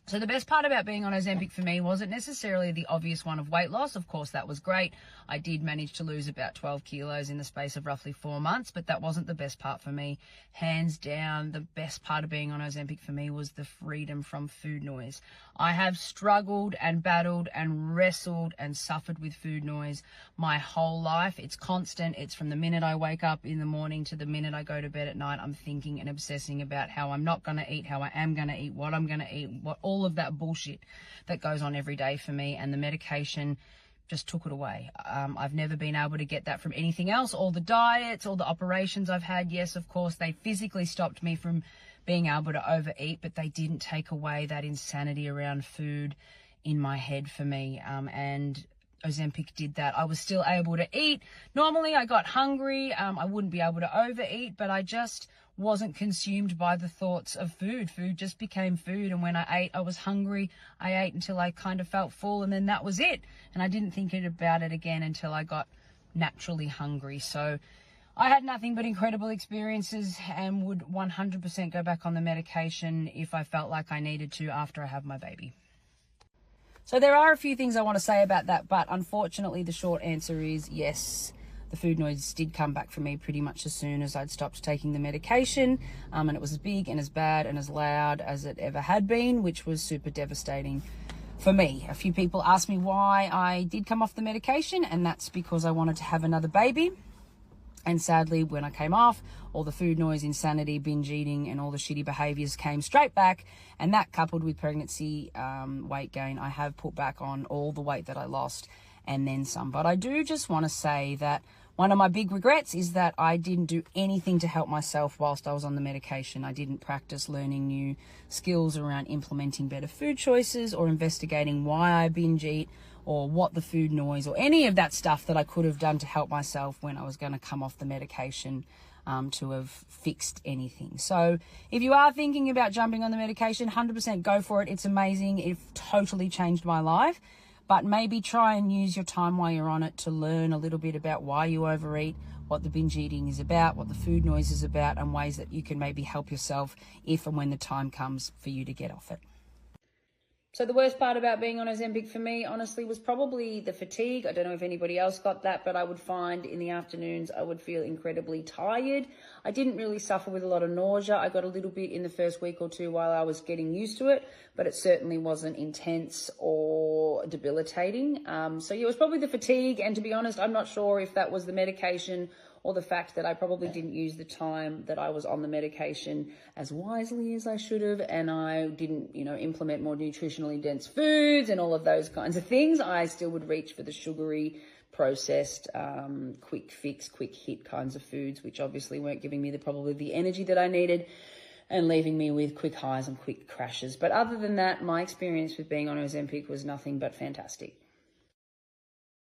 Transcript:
So the best part about being on Ozempic for me wasn't necessarily the obvious one of weight loss. Of course, that was great. I did manage to lose about 12 kilos in the space of roughly 4 months, but that wasn't the best part for me. Hands down, the best part of being on Ozempic for me was the freedom from food noise. I have struggled and battled and wrestled and suffered with food noise my whole life. It's constant. It's from the minute I wake up in the morning to the minute I go to bed at night. I'm thinking and obsessing about how I'm not going to eat, how I am going to eat, what I'm going to eat, all of that bullshit that goes on every day for me, and the medication just took it away. I've never been able to get that from anything else. All the diets, all the operations I've had, yes, of course, they physically stopped me from being able to overeat, but they didn't take away that insanity around food in my head for me. And Ozempic did that. I was still able to eat. Normally I got hungry. I wouldn't be able to overeat, but I just wasn't consumed by the thoughts of food. Food just became food. And when I ate, I was hungry. I ate until I kind of felt full, and then that was it. And I didn't think about it again until I got naturally hungry. So I had nothing but incredible experiences and would 100% go back on the medication if I felt like I needed to after I have my baby. So there are a few things I want to say about that, but unfortunately the short answer is yes. The food noise did come back for me pretty much as soon as I'd stopped taking the medication, and it was as big and as bad and as loud as it ever had been, which was super devastating for me. A few people asked me why I did come off the medication, and that's because I wanted to have another baby. And sadly, when I came off, all the food noise, insanity, binge eating, and all the shitty behaviors came straight back. And that, coupled with pregnancy, weight gain, I have put back on all the weight that I lost and then some. But I do just want to say that one of my big regrets is that I didn't do anything to help myself whilst I was on the medication. I didn't practice learning new skills around implementing better food choices or investigating why I binge eat or what the food noise or any of that stuff that I could have done to help myself when I was going to come off the medication to have fixed anything. So if you are thinking about jumping on the medication, 100% go for it. It's amazing. It totally changed my life. But maybe try and use your time while you're on it to learn a little bit about why you overeat, what the binge eating is about, what the food noise is about, and ways that you can maybe help yourself if and when the time comes for you to get off it. So the worst part about being on Ozempic for me, honestly, was probably the fatigue. I don't know if anybody else got that, but I would find in the afternoons I would feel incredibly tired. I didn't really suffer with a lot of nausea. I got a little bit in the first week or two while I was getting used to it, but it certainly wasn't intense or debilitating. So yeah, it was probably the fatigue. And to be honest, I'm not sure if that was the medication or the fact that I probably didn't use the time that I was on the medication as wisely as I should have, and I didn't, implement more nutritionally dense foods and all of those kinds of things. I still would reach for the sugary, processed, quick fix, quick hit kinds of foods, which obviously weren't giving me probably the energy that I needed and leaving me with quick highs and quick crashes. But other than that, my experience with being on Ozempic was nothing but fantastic.